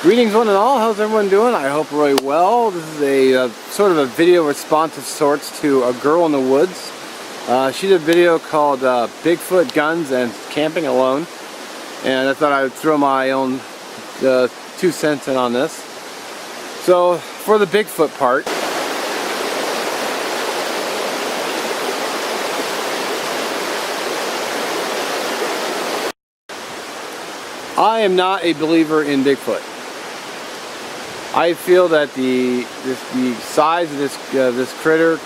Greetings one and all, how's everyone doing? I hope really well. This is a sort of a video response of sorts to a girl in the woods. She did a video called Bigfoot, Guns, and Camping Alone. And I thought I would throw my own 2 cents in on this. So, for the Bigfoot part, I am not a believer in Bigfoot. I feel that the size of this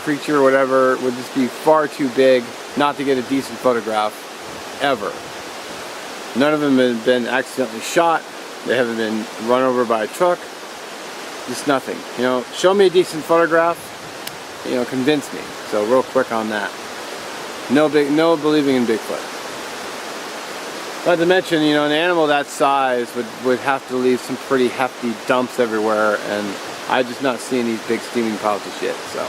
creature, whatever, would just be far too big not to get a decent photograph, ever. None of them have been accidentally shot. They haven't been run over by a truck. Just nothing. You know, show me a decent photograph. You know, convince me. So real quick on that. No believing in Bigfoot. Not to mention, you know, an animal that size would have to leave some pretty hefty dumps everywhere, and I'm just not seeing these big steaming piles of shit, so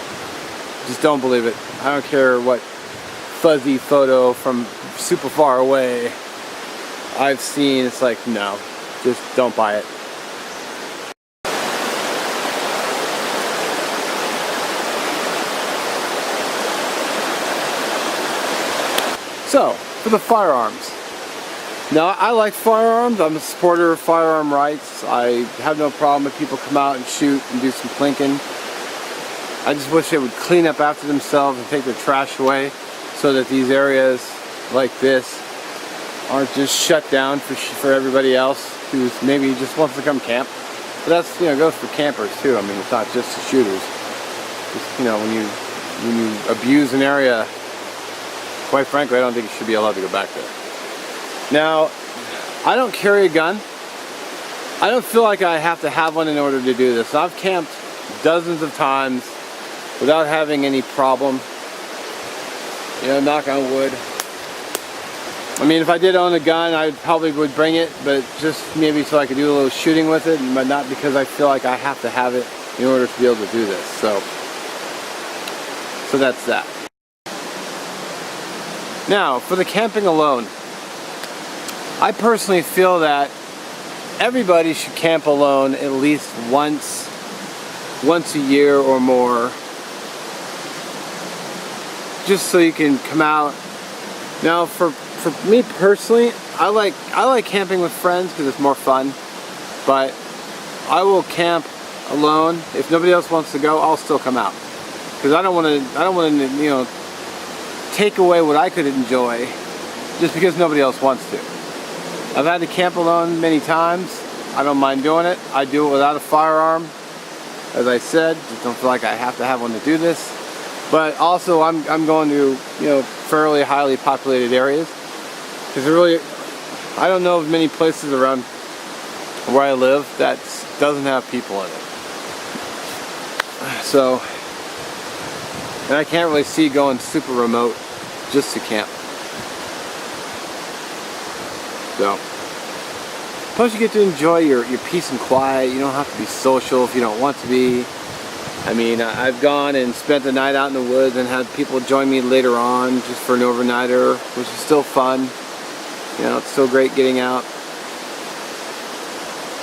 just don't believe it. I don't care what fuzzy photo from super far away I've seen. It's like, no, just don't buy it. So, for the firearms. Now, I like firearms. I'm a supporter of firearm rights. I have no problem if people come out and shoot and do some plinking. I just wish they would clean up after themselves and take their trash away so that these areas like this aren't just shut down for everybody else who maybe just wants to come camp. But that's, you know, goes for campers too. I mean, it's not just the shooters. Just, you know, when you abuse an area, quite frankly, I don't think you should be allowed to go back there. Now, I don't carry a gun. I don't feel like I have to have one in order to do this. I've camped dozens of times without having any problem. You know, knock on wood. I mean, if I did own a gun, I probably would bring it, but just maybe so I could do a little shooting with it, but not because I feel like I have to have it in order to be able to do this. So that's that. Now, for the camping alone. I personally feel that everybody should camp alone at least once a year or more, just so you can come out. Now, for me personally, I like camping with friends because it's more fun. But I will camp alone. If nobody else wants to go, I'll still come out because I don't want to you know, take away what I could enjoy just because nobody else wants to. I've had to camp alone many times. I don't mind doing it. I do it without a firearm. As I said, just don't feel like I have to have one to do this. But also I'm going to, you know, fairly highly populated areas. Because I don't know of many places around where I live that doesn't have people in it. So, and I can't really see going super remote just to camp. So, plus you get to enjoy your peace and quiet. You don't have to be social if you don't want to be. I mean, I've gone and spent the night out in the woods and had people join me later on just for an overnighter, which is still fun. You know, it's still great getting out.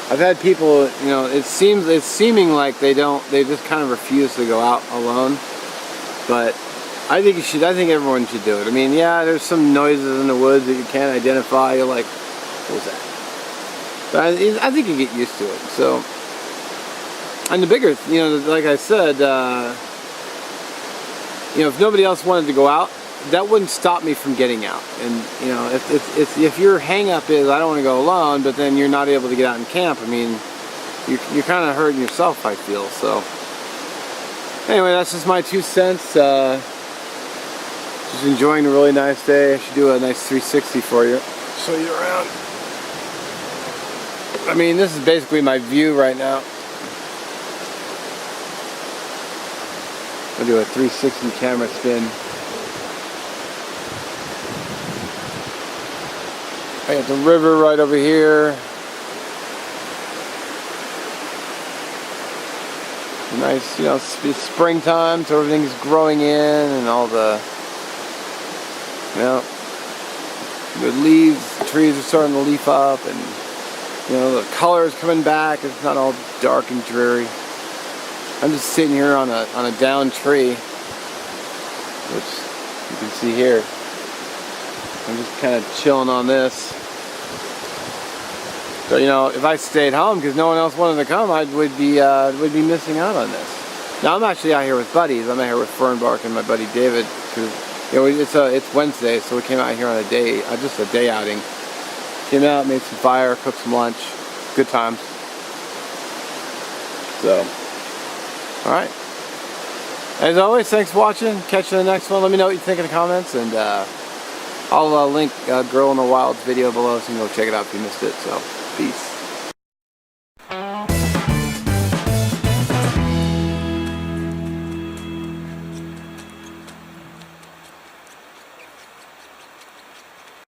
I've had people, you know, it's seeming like they just kind of refuse to go out alone. But I think everyone should do it. I mean, yeah, there's some noises in the woods that you can't identify. You're like, what was that? But I think you get used to it. So, and the bigger, you know, like I said, you know, if nobody else wanted to go out, that wouldn't stop me from getting out. And you know, if your hang-up is I don't want to go alone, but then you're not able to get out and camp, I mean, you're kind of hurting yourself, I feel. So, anyway, that's just my 2 cents. Just enjoying a really nice day. I should do a nice 360 for you. Show you around. I mean, this is basically my view right now. I'll do a 360 camera spin. I got the river right over here. Nice, you know, it's springtime, so everything's growing in and all the, you know, the leaves, the trees are starting to leaf up, and You know, the color is coming back. It's not all dark and dreary. I'm just sitting here on a downed tree, which you can see here. I'm just kind of chilling on this. So, you know, if I stayed home because no one else wanted to come, I would be missing out on this. Now I'm actually out here with buddies. I'm out here with Fernbark and my buddy David, who, you know, it's Wednesday, so we came out here on a day, just a day outing. Came out, made some fire, cooked some lunch, good times. So, all right. As always, thanks for watching. Catch you in the next one. Let me know what you think in the comments, and I'll link Girl in the Wild's video below, so you can go check it out if you missed it. So, peace.